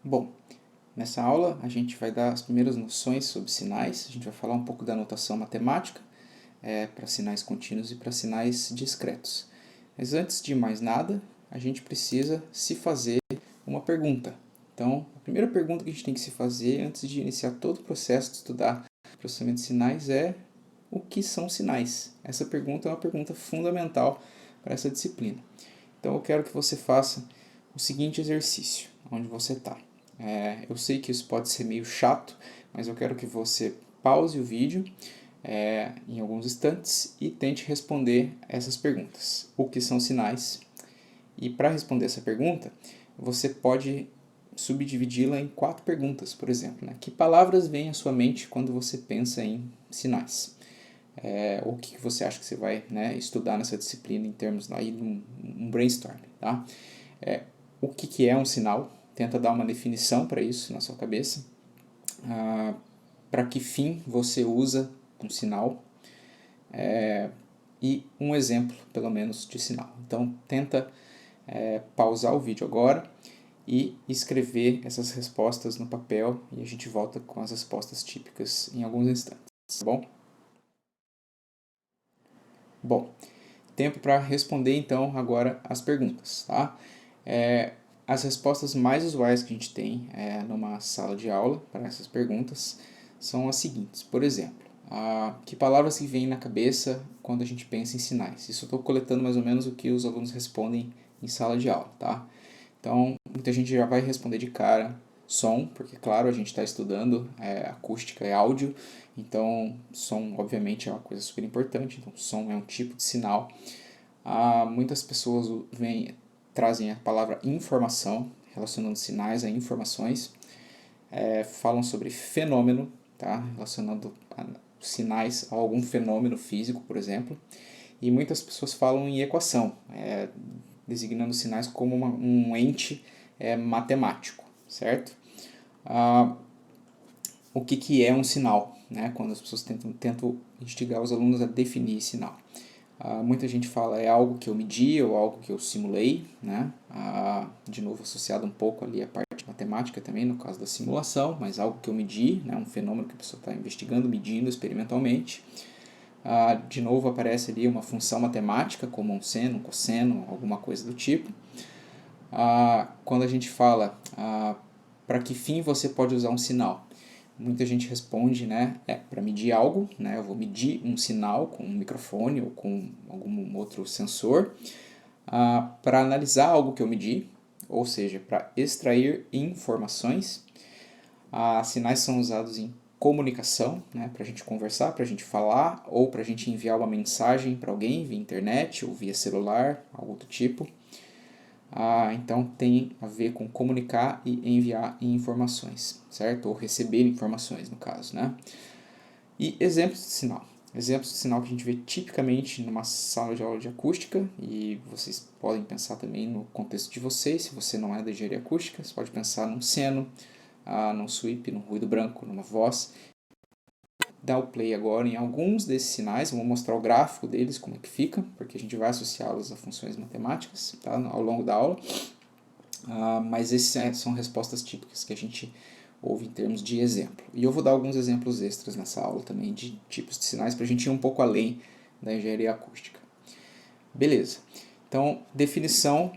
Bom, nessa aula a gente vai dar as primeiras noções sobre sinais, a gente vai falar um pouco da notação matemática para sinais contínuos e para sinais discretos. Mas antes de mais nada, a gente precisa se fazer uma pergunta. Então, a primeira pergunta que a gente tem que se fazer antes de iniciar todo o processo de estudar processamento de sinais é: o que são sinais? Essa pergunta é uma pergunta fundamental para essa disciplina. Então eu quero que você faça o seguinte exercício, onde você está. Eu sei que isso pode ser meio chato, mas eu quero que você pause o vídeo em alguns instantes e tente responder essas perguntas. O que são sinais? E para responder essa pergunta, você pode subdividi-la em 4 perguntas, por exemplo. Que palavras vêm à sua mente quando você pensa em sinais? O que você acha que você vai estudar nessa disciplina em termos aí de um brainstorming, tá? O que é um sinal? Tenta dar uma definição para isso na sua cabeça. Para que fim você usa um sinal? E um exemplo, pelo menos, de sinal. Então, tenta pausar o vídeo agora e escrever essas respostas no papel e a gente volta com as respostas típicas em alguns instantes, tá bom? Bom, tempo para responder então agora as perguntas, tá? As respostas mais usuais que a gente tem numa sala de aula para essas perguntas são as seguintes. Por exemplo, que palavras que vêm na cabeça quando a gente pensa em sinais? Isso eu estou coletando mais ou menos o que os alunos respondem em sala de aula, tá? Então, muita gente já vai responder de cara som, porque, claro, a gente está estudando acústica e áudio, então som, obviamente, é uma coisa super importante, então som é um tipo de sinal. Muitas pessoas trazem a palavra informação, relacionando sinais a informações, falam sobre fenômeno, tá? Relacionando sinais a algum fenômeno físico, por exemplo, e muitas pessoas falam em equação, designando sinais como um ente matemático, certo? O que é um sinal, né? Quando as pessoas tentam instigar os alunos a definir sinal. Muita gente fala é algo que eu medi ou algo que eu simulei, né? De novo associado um pouco ali a parte matemática também, no caso da simulação, mas algo que eu medi, né? Um fenômeno que a pessoa está investigando, medindo experimentalmente. De novo aparece ali uma função matemática, como um seno, um cosseno, alguma coisa do tipo. Quando a gente fala para que fim você pode usar um sinal, muita gente responde, para medir algo, eu vou medir um sinal com um microfone ou com algum outro sensor, para analisar algo que eu medi, ou seja, para extrair informações. Sinais são usados em comunicação, para a gente conversar, para a gente falar, ou para a gente enviar uma mensagem para alguém via internet ou via celular, algo do tipo. Então tem a ver com comunicar e enviar informações, certo? Ou receber informações, no caso, né? E exemplos de sinal. Exemplos de sinal que a gente vê tipicamente numa sala de aula de acústica, e vocês podem pensar também no contexto de vocês, se você não é da engenharia acústica, você pode pensar num seno, num sweep, num ruído branco, numa voz. Dá o play agora em alguns desses sinais, eu vou mostrar o gráfico deles, como é que fica, porque a gente vai associá-los a funções matemáticas, tá? Ao longo da aula. Mas essas são respostas típicas que a gente ouve em termos de exemplo. E eu vou dar alguns exemplos extras nessa aula também de tipos de sinais para a gente ir um pouco além da engenharia acústica. Beleza. Então, definição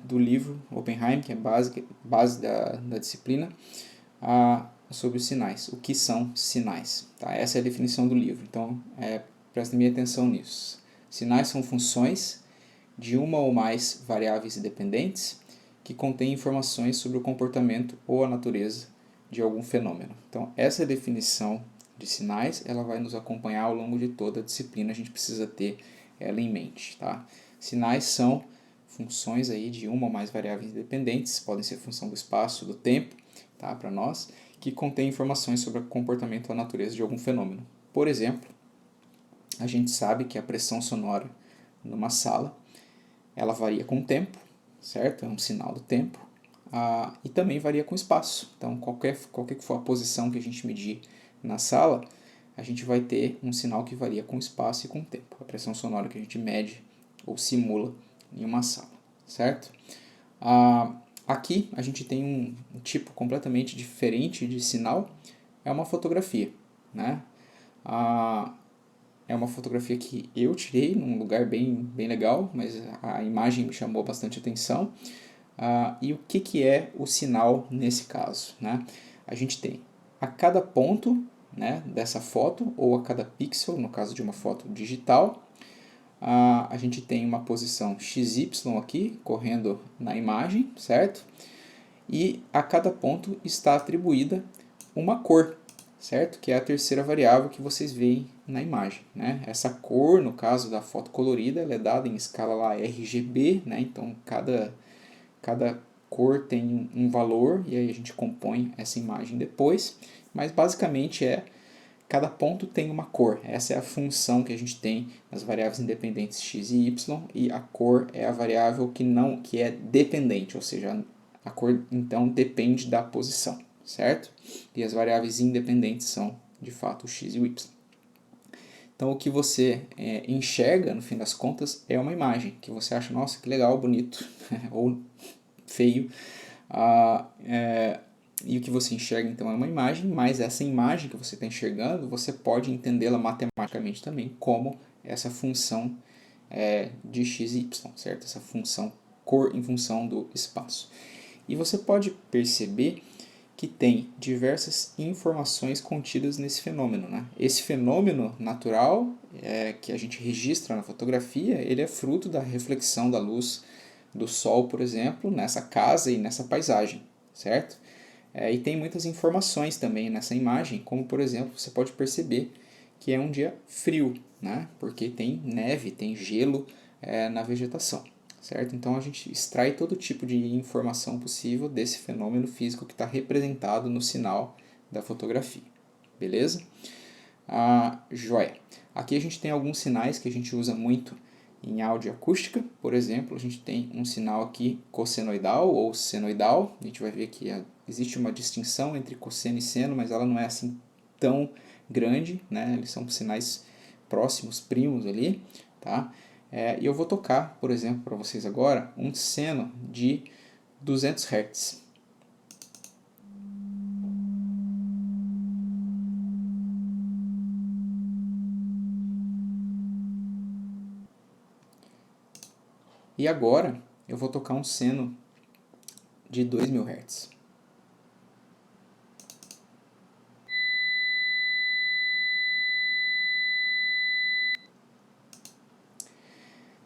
do livro Oppenheim, que é base da disciplina, sobre os sinais. O que são sinais? Tá? Essa é a definição do livro. Então, prestem minha atenção nisso. Sinais são funções de uma ou mais variáveis independentes que contêm informações sobre o comportamento ou a natureza de algum fenômeno. Então, essa definição de sinais, ela vai nos acompanhar ao longo de toda a disciplina, a gente precisa ter ela em mente, tá? Sinais são funções aí de uma ou mais variáveis independentes, podem ser função do espaço, do tempo, tá, para nós, que contém informações sobre o comportamento ou a natureza de algum fenômeno. Por exemplo, a gente sabe que a pressão sonora numa sala ela varia com o tempo, certo? É um sinal do tempo. E também varia com o espaço. Então, qualquer que for a posição que a gente medir na sala, a gente vai ter um sinal que varia com o espaço e com o tempo. A pressão sonora que a gente mede ou simula em uma sala, certo? Aqui a gente tem um tipo completamente diferente de sinal, é uma fotografia, né? É uma fotografia que eu tirei num lugar bem legal, mas a imagem me chamou bastante atenção. E o que é o sinal nesse caso, né? A gente tem a cada ponto, né, dessa foto, ou a cada pixel, no caso de uma foto digital, a gente tem uma posição XY aqui, correndo na imagem, certo? E a cada ponto está atribuída uma cor, certo? Que é a terceira variável que vocês veem na imagem, né? Essa cor, no caso da foto colorida, ela é dada em escala lá RGB, né? Então cada cor tem um valor e aí a gente compõe essa imagem depois, mas basicamente cada ponto tem uma cor. Essa é a função que a gente tem nas variáveis independentes x e y, e a cor é a variável que é dependente, ou seja, a cor então depende da posição, certo? E as variáveis independentes são de fato o x e o y. Então o que você enxerga no fim das contas é uma imagem que você acha, nossa, que legal, bonito, ou feio. E o que você enxerga então é uma imagem, mas essa imagem que você está enxergando, você pode entendê-la matematicamente também como essa função de x e y, certo? Essa função cor em função do espaço. E você pode perceber que tem diversas informações contidas nesse fenômeno, né? Esse fenômeno natural que a gente registra na fotografia, ele é fruto da reflexão da luz do sol, por exemplo, nessa casa e nessa paisagem, certo? E tem muitas informações também nessa imagem, como por exemplo, você pode perceber que é um dia frio, né? Porque tem neve, tem gelo na vegetação, certo? Então a gente extrai todo tipo de informação possível desse fenômeno físico que está representado no sinal da fotografia, beleza? Joia. Aqui a gente tem alguns sinais que a gente usa muito em audioacústica. Por exemplo, a gente tem um sinal aqui cossenoidal ou senoidal. A gente vai ver que existe uma distinção entre cosseno e seno, mas ela não é assim tão grande, né? Eles são sinais próximos, primos ali, tá? E eu vou tocar, por exemplo, para vocês agora, um seno de 200 Hz. E agora eu vou tocar um seno de 2000 Hz.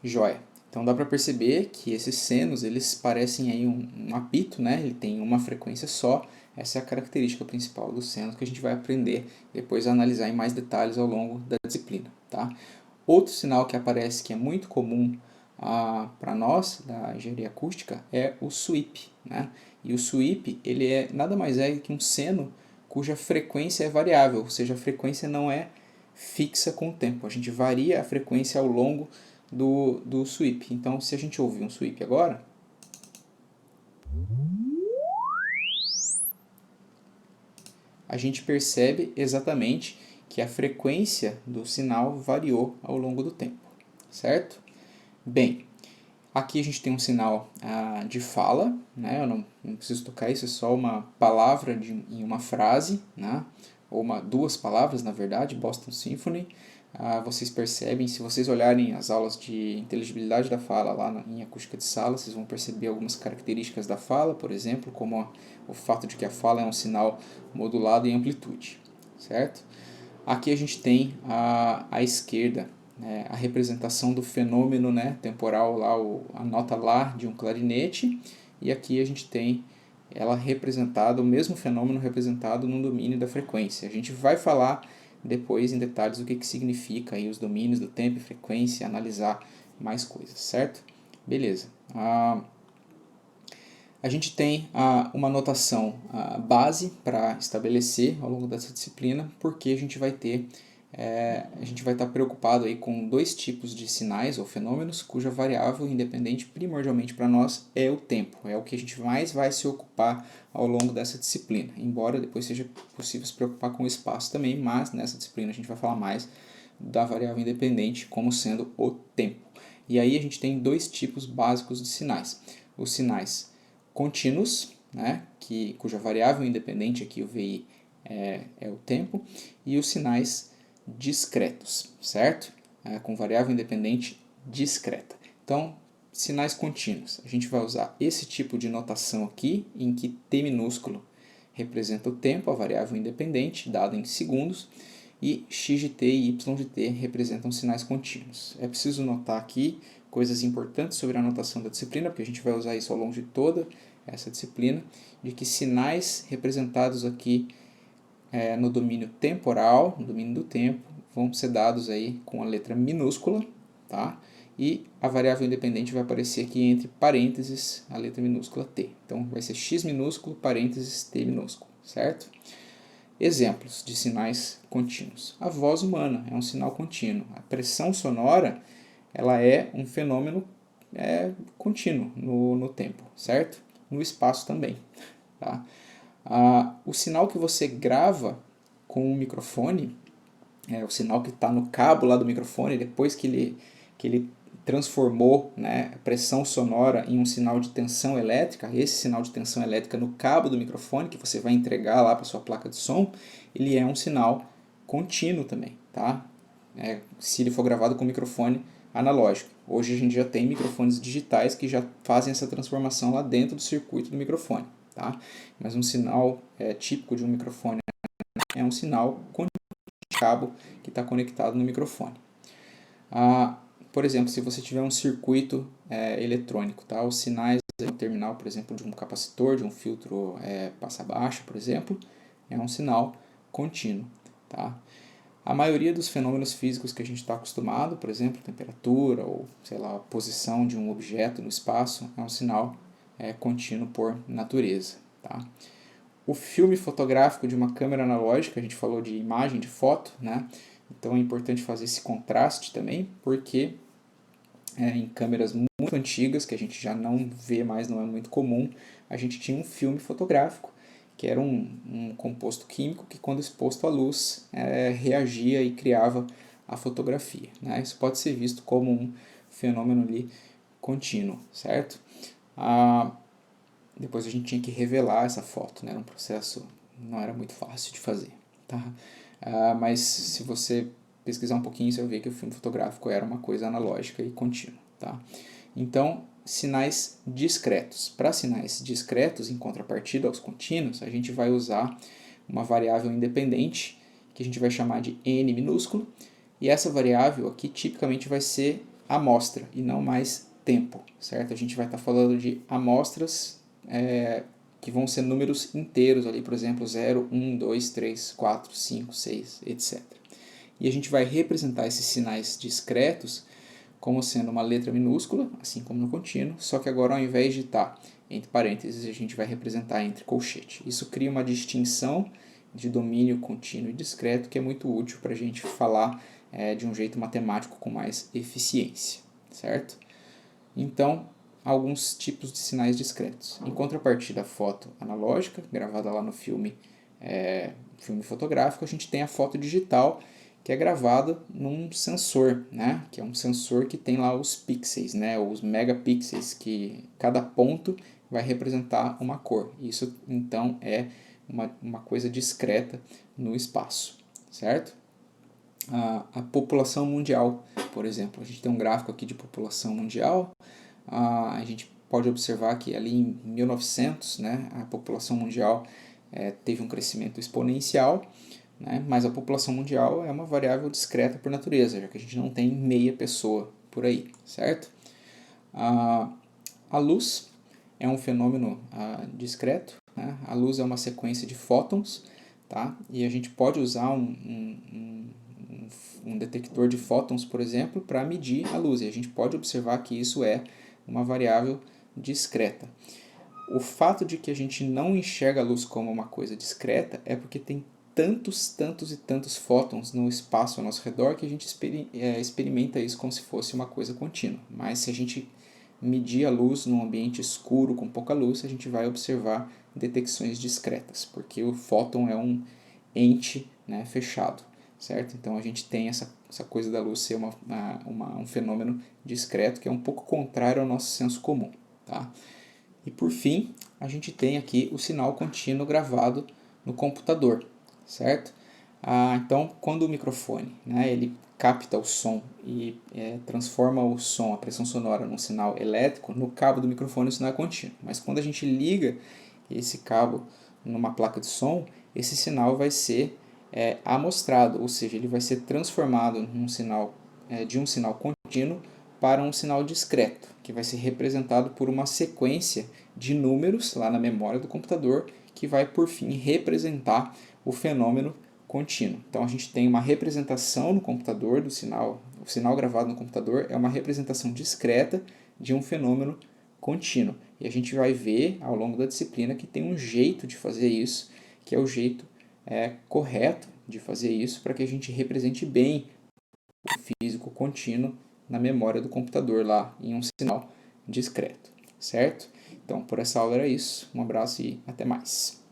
Joia. Então dá para perceber que esses senos, eles parecem aí um apito, né? Ele tem uma frequência só. Essa é a característica principal dos senos que a gente vai aprender depois a analisar em mais detalhes ao longo da disciplina, tá? Outro sinal que aparece que é muito comum para nós da engenharia acústica é o sweep, né? E o sweep, ele nada mais é que um seno cuja frequência é variável, ou seja, a frequência não é fixa com o tempo. A gente varia a frequência ao longo do sweep. Então, se a gente ouvir um sweep agora, a gente percebe exatamente que a frequência do sinal variou ao longo do tempo, certo? Bem, aqui a gente tem um sinal de fala, né? Eu não preciso tocar isso, é só uma palavra em uma frase, né? Ou duas palavras, na verdade, Boston Symphony. Vocês percebem, se vocês olharem as aulas de inteligibilidade da fala lá em acústica de sala, vocês vão perceber algumas características da fala, por exemplo, como o fato de que a fala é um sinal modulado em amplitude, certo? Aqui a gente tem à esquerda a representação do fenômeno, né, temporal, lá, a nota Lá de um clarinete, e aqui a gente tem ela representada, o mesmo fenômeno representado no domínio da frequência. A gente vai falar depois em detalhes o que significa aí os domínios do tempo e frequência, analisar mais coisas, certo? Beleza. A gente tem uma notação base para estabelecer ao longo dessa disciplina, porque a gente vai estar preocupado aí com dois tipos de sinais ou fenômenos cuja variável independente primordialmente para nós é o tempo. É o que a gente mais vai se ocupar ao longo dessa disciplina, embora depois seja possível se preocupar com o espaço também, mas nessa disciplina a gente vai falar mais da variável independente como sendo o tempo. E aí a gente tem dois tipos básicos de sinais. Os sinais contínuos, né, cuja variável independente aqui, o VI, é o tempo, e os sinais discretos, certo? Com variável independente discreta. Então, sinais contínuos. A gente vai usar esse tipo de notação aqui, em que T minúsculo representa o tempo, a variável independente, dada em segundos, e x de t e y de t representam sinais contínuos. É preciso notar aqui coisas importantes sobre a notação da disciplina, porque a gente vai usar isso ao longo de toda essa disciplina, de que sinais representados aqui no domínio temporal, no domínio do tempo, vão ser dados aí com a letra minúscula, tá? E a variável independente vai aparecer aqui entre parênteses a letra minúscula t. Então vai ser x minúsculo, parênteses t minúsculo, certo? Exemplos de sinais contínuos. A voz humana é um sinal contínuo. A pressão sonora, ela é um fenômeno contínuo no tempo, certo? No espaço também, tá? O sinal que você grava com o microfone, o sinal que está no cabo lá do microfone, depois que ele transformou, né, a pressão sonora em um sinal de tensão elétrica, esse sinal de tensão elétrica no cabo do microfone, que você vai entregar lá para sua placa de som, ele é um sinal contínuo também, tá? Se ele for gravado com microfone analógico. Hoje a gente já tem microfones digitais que já fazem essa transformação lá dentro do circuito do microfone, tá? Mas um sinal típico de um microfone é um sinal contínuo de cabo que está conectado no microfone. Por exemplo, se você tiver um circuito eletrônico, tá? Os sinais no terminal, por exemplo, de um capacitor, de um filtro passa-baixa, por exemplo, é um sinal contínuo, tá? A maioria dos fenômenos físicos que a gente está acostumado, por exemplo, temperatura ou, sei lá, a posição de um objeto no espaço, é um sinal contínuo por natureza, tá? O filme fotográfico de uma câmera analógica, a gente falou de imagem, de foto, né? Então é importante fazer esse contraste também, porque em câmeras muito antigas, que a gente já não vê mais, não é muito comum, a gente tinha um filme fotográfico, que era um composto químico que, quando exposto à luz, reagia e criava a fotografia, né? Isso pode ser visto como um fenômeno ali contínuo, certo? Depois a gente tinha que revelar essa foto, né? Era um processo, não era muito fácil de fazer, tá? Mas se você pesquisar um pouquinho, você vai ver que o filme fotográfico era uma coisa analógica e contínua, tá? Então, sinais discretos. Para sinais discretos, em contrapartida aos contínuos, a gente vai usar uma variável independente, que a gente vai chamar de n minúsculo, e essa variável aqui tipicamente vai ser amostra e não mais tempo, certo? A gente vai estar falando de amostras que vão ser números inteiros ali, por exemplo, 0, 1, 2, 3, 4, 5, 6, etc. E a gente vai representar esses sinais discretos como sendo uma letra minúscula, assim como no contínuo, só que agora, ao invés de estar entre parênteses, a gente vai representar entre colchete. Isso cria uma distinção de domínio contínuo e discreto que é muito útil para a gente falar de um jeito matemático com mais eficiência, certo? Então, alguns tipos de sinais discretos. Em contrapartida, a foto analógica, gravada lá no filme fotográfico, a gente tem a foto digital, que é gravada num sensor, né? Que é um sensor que tem lá os pixels, né? Os megapixels, que cada ponto vai representar uma cor. Isso, então, é uma coisa discreta no espaço, certo? A população mundial, por exemplo. A gente tem um gráfico aqui de população mundial. A gente pode observar que ali em 1900, né, a população mundial teve um crescimento exponencial, né, mas a população mundial é uma variável discreta por natureza, já que a gente não tem meia pessoa por aí, certo? A luz é um fenômeno discreto, né? A luz é uma sequência de fótons, tá? E a gente pode usar um detector de fótons, por exemplo, para medir a luz, e a gente pode observar que isso é uma variável discreta. O fato de que a gente não enxerga a luz como uma coisa discreta é porque tem tantos e tantos fótons no espaço ao nosso redor que a gente experimenta isso como se fosse uma coisa contínua. Mas se a gente medir a luz num ambiente escuro com pouca luz, a gente vai observar detecções discretas, porque o fóton é um ente, né, fechado, certo? Então a gente tem essa coisa da luz ser um fenômeno discreto que é um pouco contrário ao nosso senso comum, tá? E por fim, a gente tem aqui o sinal contínuo gravado no computador, certo? Então, quando o microfone, né, ele capta o som e transforma o som, a pressão sonora, num sinal elétrico, no cabo do microfone o sinal é contínuo. Mas quando a gente liga esse cabo numa placa de som, esse sinal vai ser amostrado, ou seja, ele vai ser transformado num sinal, de um sinal contínuo para um sinal discreto, que vai ser representado por uma sequência de números lá na memória do computador, que vai por fim representar o fenômeno contínuo. Então a gente tem uma representação no computador do sinal, o sinal gravado no computador é uma representação discreta de um fenômeno contínuo. E a gente vai ver ao longo da disciplina que tem um jeito de fazer isso, que é o jeito correto de fazer isso para que a gente represente bem o físico contínuo na memória do computador lá em um sinal discreto, certo? Então por essa aula era isso. Um abraço e até mais.